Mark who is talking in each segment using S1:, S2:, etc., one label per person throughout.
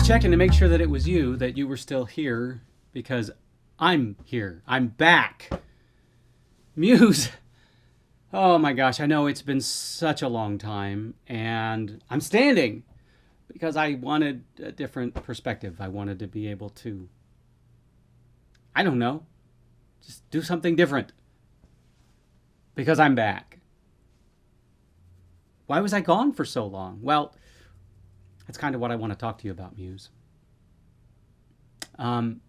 S1: checking to make sure that it was you, that you were still here, because I'm here. I'm back. Muse. Oh my gosh, I know it's been such a long time, and I'm standing because I wanted a different perspective. I wanted to be able to, I don't know, just do something different because I'm back. Why was I gone for so long? Well, that's kind of what I want to talk to you about, Muse. I'm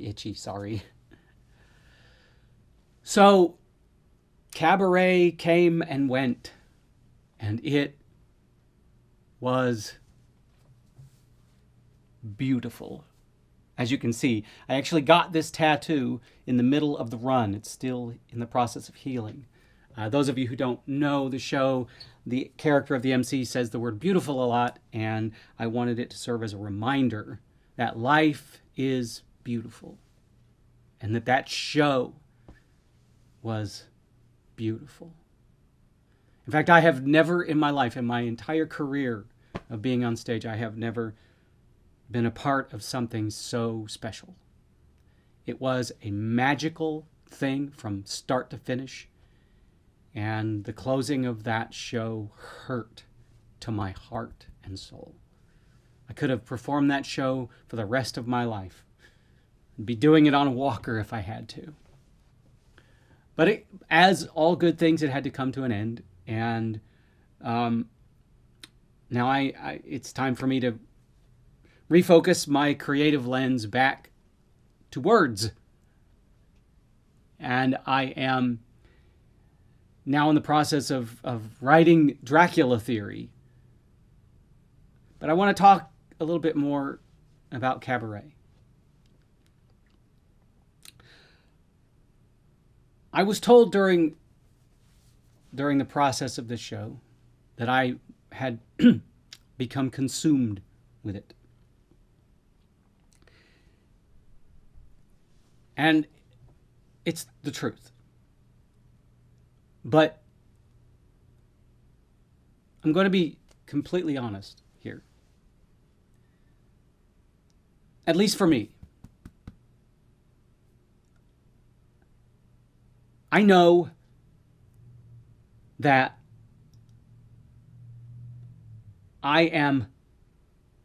S1: itchy, sorry. So, Cabaret came and went, and it was beautiful. As you can see, I actually got this tattoo in the middle of the run. It's still in the process of healing. Those of you who don't know the show, the character of the MC says the word beautiful a lot, and I wanted it to serve as a reminder that life is beautiful, and that show was beautiful. In fact, I have never in my life, in my entire career of being on stage, I have never been a part of something so special. It was a magical thing from start to finish. And the closing of that show hurt to my heart and soul. I could have performed that show for the rest of my life. I'd be doing it on a walker if I had to. But as all good things, it had to come to an end. And now it's time for me to refocus my creative lens back to words. And I am now in the process of writing Dracula Theory. But I want to talk a little bit more about Cabaret. I was told during the process of this show that I had become consumed with it. And it's the truth. But I'm going to be completely honest here. At least for me. I know that I am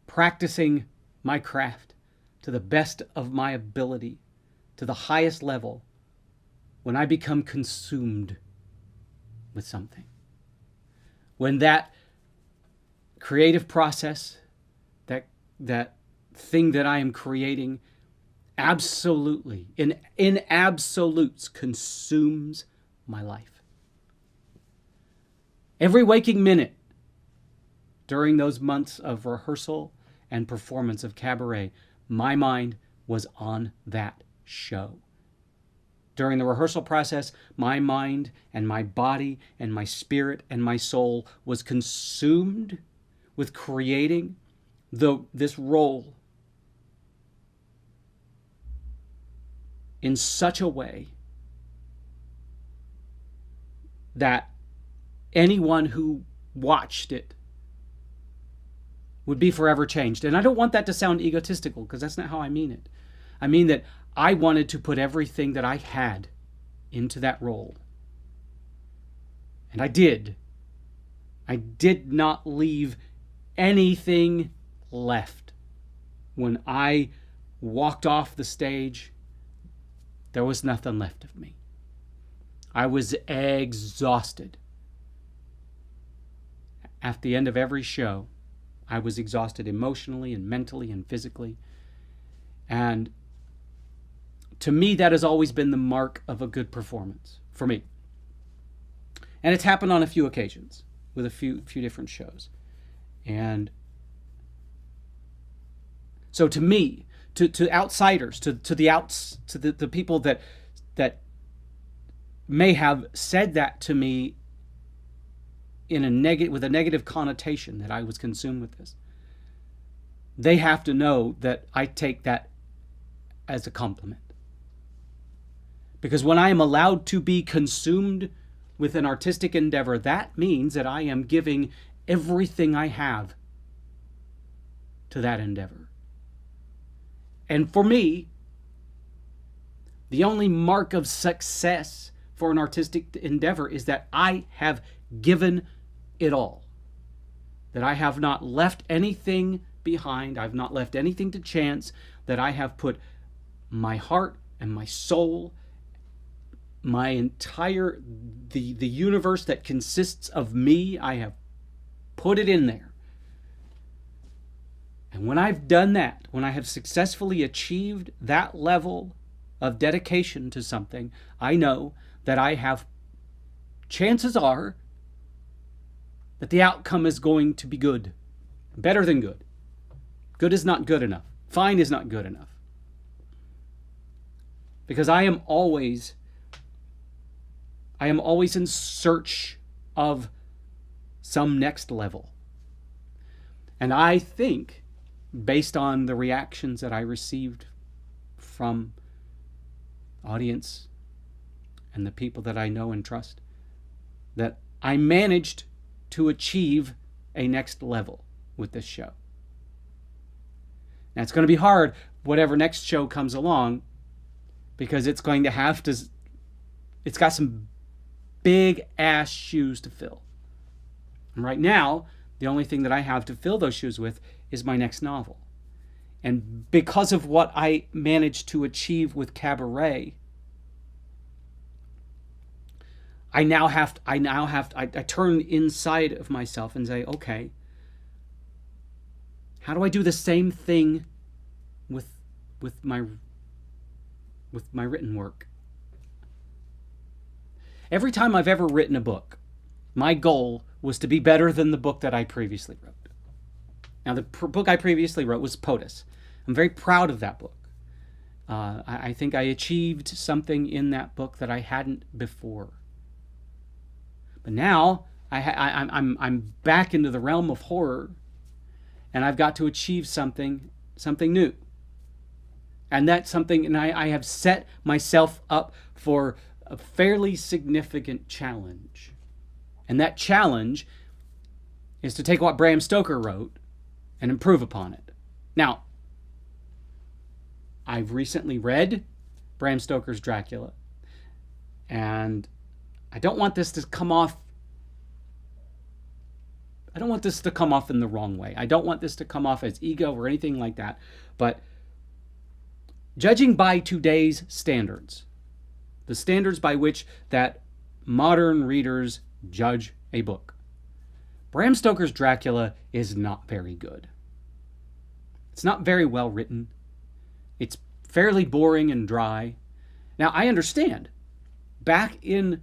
S1: practicing my craft to the best of my ability, to the highest level, when I become consumed with something. When that creative process, that thing that I am creating, absolutely, in absolutes, consumes my life. Every waking minute during those months of rehearsal and performance of Cabaret, my mind was on that show. During the rehearsal process, my mind and my body and my spirit and my soul was consumed with creating this role in such a way that anyone who watched it would be forever changed. And I don't want that to sound egotistical, because that's not how I mean it. I mean that I wanted to put everything that I had into that role. And I did. I did not leave anything left. When I walked off the stage, there was nothing left of me. I was exhausted. At the end of every show, I was exhausted emotionally and mentally and physically. And to me, that has always been the mark of a good performance, for me. And it's happened on a few occasions with a few different shows. And so to me, to outsiders, to the people that may have said that to me in with a negative connotation, that I was consumed with this, they have to know that I take that as a compliment. Because when I am allowed to be consumed with an artistic endeavor, that means that I am giving everything I have to that endeavor. And for me, the only mark of success for an artistic endeavor is that I have given it all. That I have not left anything behind. I've not left anything to chance. That I have put my heart and my soul, my entire, the universe that consists of me, I have put it in there. And when I've done that, when I have successfully achieved that level of dedication to something, I know that I have, chances are, that the outcome is going to be good. Better than good. Good is not good enough. Fine is not good enough. Because I am always in search of some next level. And I think, based on the reactions that I received from audience and the people that I know and trust, that I managed to achieve a next level with this show. Now, it's going to be hard, whatever next show comes along, because it's going to have to, it's got some big ass shoes to fill. And right now, the only thing that I have to fill those shoes with is my next novel. And because of what I managed to achieve with Cabaret, I turn inside of myself and say, okay, how do I do the same thing with my written work? Every time I've ever written a book, my goal was to be better than the book that I previously wrote. Now, the book I previously wrote was POTUS. I'm very proud of that book. I think I achieved something in that book that I hadn't before. But now I'm back into the realm of horror, and I've got to achieve something new. And that's something, and I have set myself up for a fairly significant challenge. And that challenge is to take what Bram Stoker wrote and improve upon it. Now, I've recently read Bram Stoker's Dracula, and I don't want this to come off in the wrong way. I don't want this to come off as ego or anything like that. But judging by today's standards, the standards by which that modern readers judge a book, Bram Stoker's Dracula is not very good. It's not very well written. It's fairly boring and dry. Now, I understand. Back in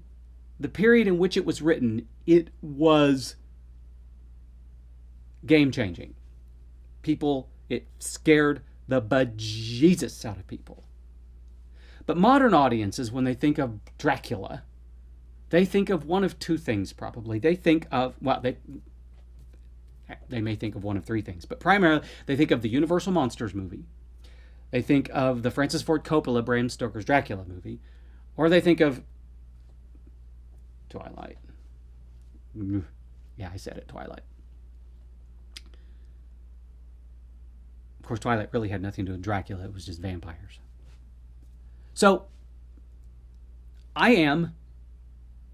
S1: the period in which it was written, it was game-changing. It scared the bejesus out of people. But modern audiences, when they think of Dracula, they think of one of two things, probably. They think of, well, they may think of one of three things, but primarily they think of the Universal Monsters movie. They think of the Francis Ford Coppola Bram Stoker's Dracula movie, or they think of Twilight. Yeah, I said it, Twilight. Of course, Twilight really had nothing to do with Dracula. It was just vampires. So, I am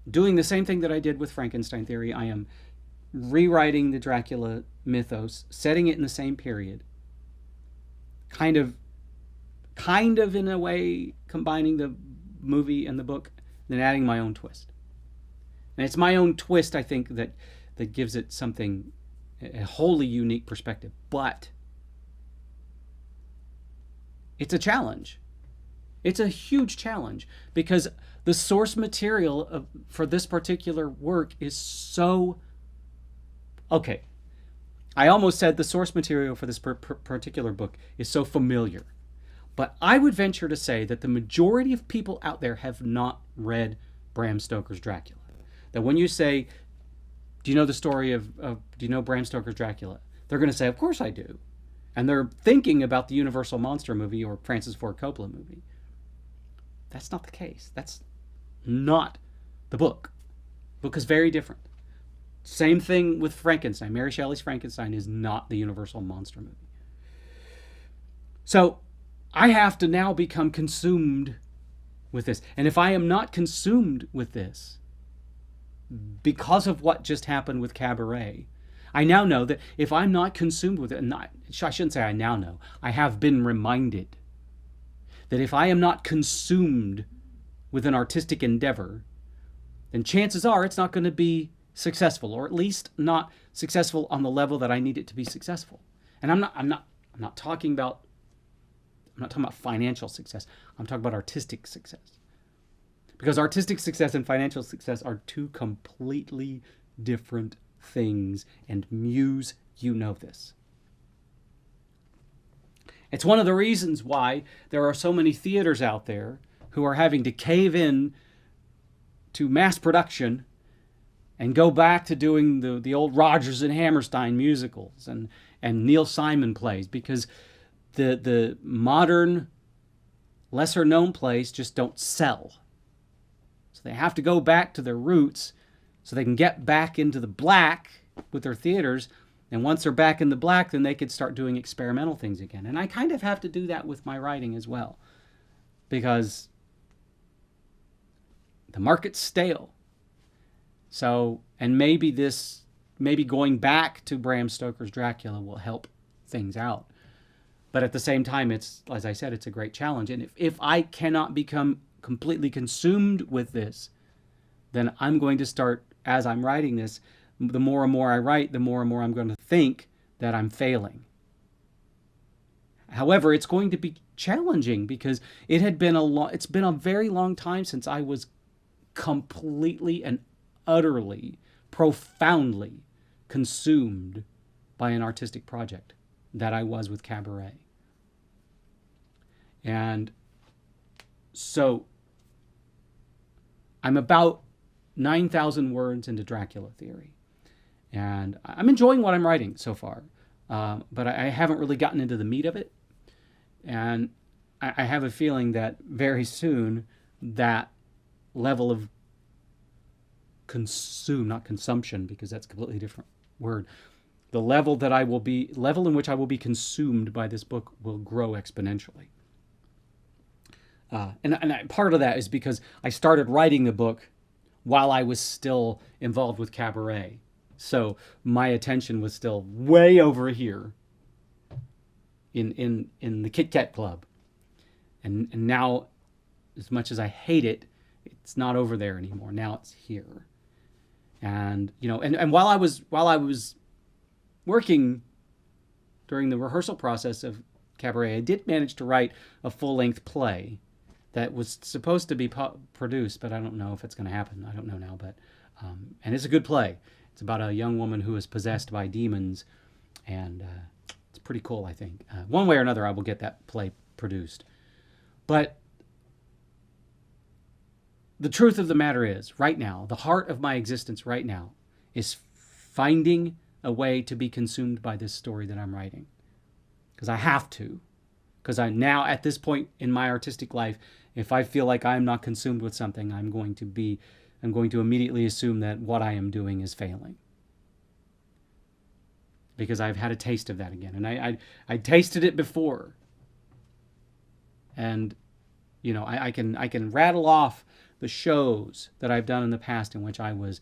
S1: doing the same thing that I did with Frankenstein Theory. I am rewriting the Dracula mythos, setting it in the same period. Kind of in a way, combining the movie and the book, then adding my own twist. And it's my own twist, I think, that gives it something, a wholly unique perspective. But it's a challenge. It's a huge challenge, because the source material for this particular work is so... Okay, I almost said the source material for this particular book is so familiar. But I would venture to say that the majority of people out there have not read Bram Stoker's Dracula. That when you say, do you know the story do you know Bram Stoker's Dracula? They're going to say, of course I do. And they're thinking about the Universal Monster movie or Francis Ford Coppola movie. That's not the case. That's not the book. The book is very different. Same thing with Frankenstein. Mary Shelley's Frankenstein is not the Universal Monster movie. So I have to now become consumed with this. And if I am not consumed with this, because of what just happened with Cabaret, I now know that if I'm not consumed with it, and I shouldn't say I now know, I have been reminded that if I am not consumed with an artistic endeavor, then chances are it's not going to be successful, or at least not successful on the level that I need it to be successful. And I'm not talking about financial success. I'm talking about artistic success. Because artistic success and financial success are two completely different things. And Muse, you know this. It's one of the reasons why there are so many theaters out there who are having to cave in to mass production and go back to doing the old Rodgers and Hammerstein musicals and Neil Simon plays, because the modern, lesser known plays just don't sell. So they have to go back to their roots so they can get back into the black with their theaters. And once they're back in the black, then they could start doing experimental things again. And I kind of have to do that with my writing as well, because the market's stale. So, and maybe going back to Bram Stoker's Dracula will help things out. But at the same time, it's, as I said, it's a great challenge. And if I cannot become completely consumed with this, then I'm going to start, as I'm writing this, the more and more I write, the more and more I'm going to think that I'm failing. However, it's going to be challenging because it's been a very long time since I was completely and utterly, profoundly consumed by an artistic project that I was with Cabaret. And so I'm about 9,000 words into Dracula Theory. And I'm enjoying what I'm writing so far. But I haven't really gotten into the meat of it. And I have a feeling that very soon that level of not consumption, because that's a completely different word. The level in which I will be consumed by this book will grow exponentially. And part of that is because I started writing the book while I was still involved with Cabaret. So my attention was still way over here in the Kit Kat Club. And now, as much as I hate it, it's not over there anymore. Now it's here. And, and while I was working during the rehearsal process of Cabaret, I did manage to write a full-length play that was supposed to be produced, but I don't know if it's going to happen. I don't know now, but and it's a good play. It's about a young woman who is possessed by demons, and it's pretty cool, I think. One way or another, I will get that play produced. But the truth of the matter is, right now, the heart of my existence right now is finding a way to be consumed by this story that I'm writing. Because I have to. Because I now, at this point in my artistic life, if I feel like I'm not consumed with something, I'm going to immediately assume that what I am doing is failing. Because I've had a taste of that again. And I tasted it before. And, I can rattle off the shows that I've done in the past in which I was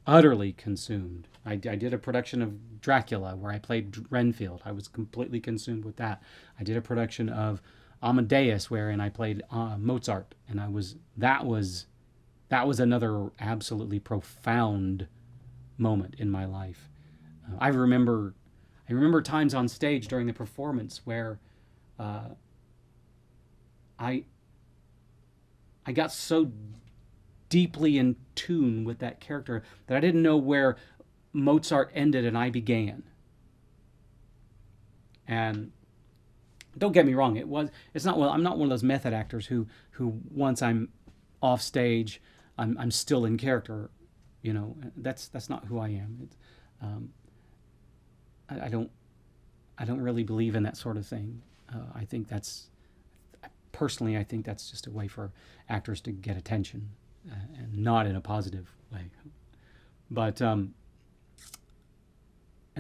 S1: utterly consumed. I did a production of Dracula where I played Renfield. I was completely consumed with that. I did a production of Amadeus wherein I played Mozart, and that was another absolutely profound moment in my life. I remember times on stage during the performance where I got so deeply in tune with that character that I didn't know where Mozart ended and I began. And don't get me wrong, I'm not one of those method actors who once I'm off stage, I'm still in character. That's not who I am. I don't really believe in that sort of thing. I think that's just a way for actors to get attention, and not in a positive way. But and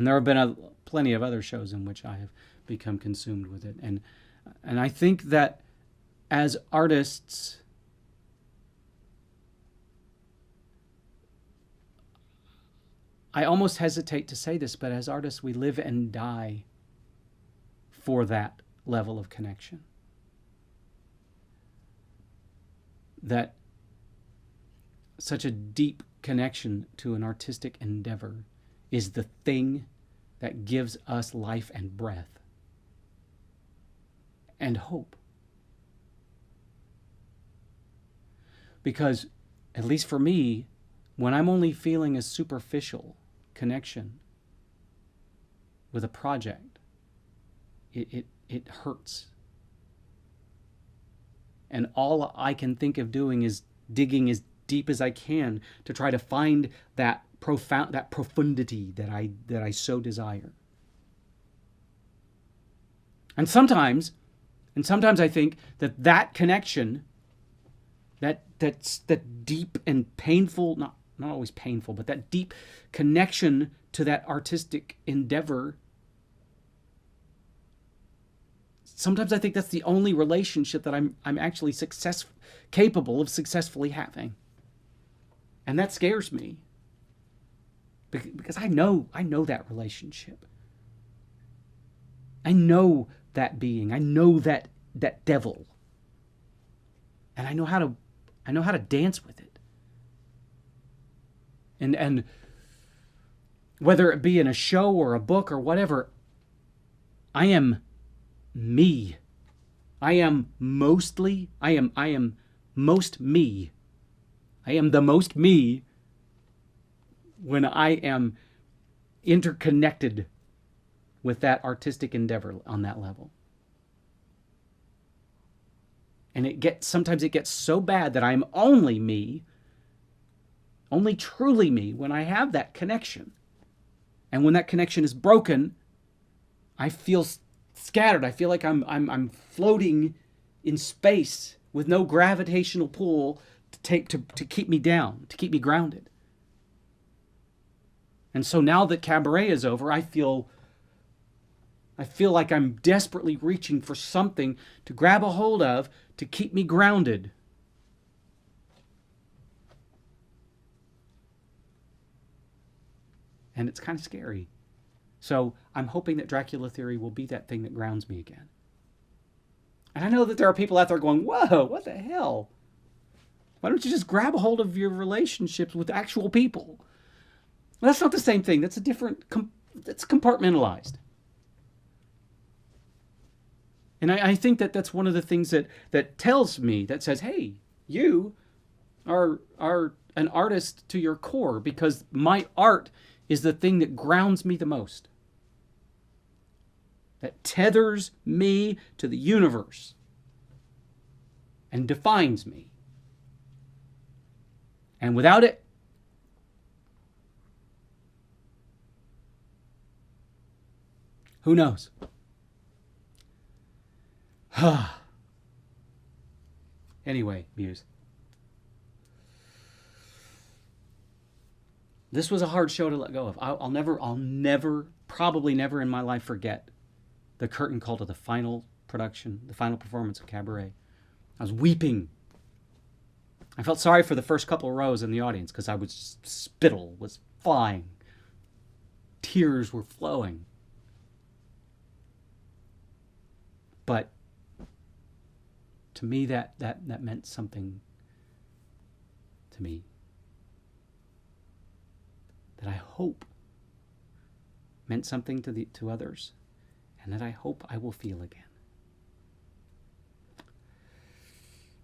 S1: there have been plenty of other shows in which I have become consumed with it. And And I think that as artists, I almost hesitate to say this, but as artists, we live and die for that level of connection. That such a deep connection to an artistic endeavor is the thing that gives us life and breath and hope. Because, at least for me, when I'm only feeling a superficial connection with a project, it hurts. And all I can think of doing is digging as deep as I can to try to find that profundity that I so desire. And sometimes I think that connection, that deep and painful, not always painful, but that deep connection to that artistic endeavor, sometimes I think that's the only relationship that I'm actually capable of successfully having. And that scares me. Because I know that relationship. I know that being. I know that devil. And I know how to dance with it. And whether it be in a show or a book or whatever, I am me. I am most me. I am the most me when I am interconnected with that artistic endeavor on that level. And sometimes it gets so bad that I'm only me, only truly me, when I have that connection. And when that connection is broken, I feel scattered. I feel like I'm floating in space with no gravitational pull to keep me down, to keep me grounded. And so now that Cabaret is over, I feel like I'm desperately reaching for something to grab a hold of to keep me grounded. And it's kind of scary. So I'm hoping that Dracula Theory will be that thing that grounds me again. And I know that there are people out there going, whoa, what the hell? Why don't you just grab a hold of your relationships with actual people? Well, that's not the same thing. That's a different, that's compartmentalized. And I think that that's one of the things that tells me, that says, hey, you are an artist to your core, because my art is the thing that grounds me the most. That tethers me to the universe and defines me. And without it, who knows? Anyway, Muse. This was a hard show to let go of. I'll never, probably never in my life forget the curtain call to the final production, the final performance of Cabaret. I was weeping. I felt sorry for the first couple of rows in the audience because spittle was flying. Tears were flowing. But to me, that meant something to me that I hope meant something to others, and that I hope I will feel again.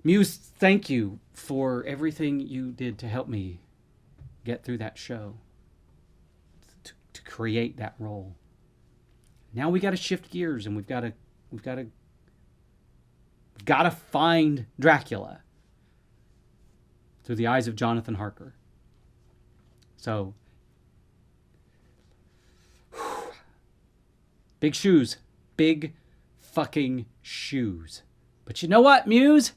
S1: Muse, thank you for everything you did to help me get through that show, to create that role. Now we got to shift gears, and we've got to find Dracula through the eyes of Jonathan Harker. So, big shoes. Big fucking shoes. But you know what, Muse?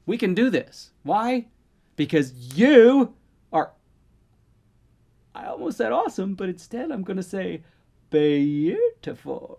S1: We can do this. Why? Because you are... I almost said awesome, but instead I'm going to say beautiful.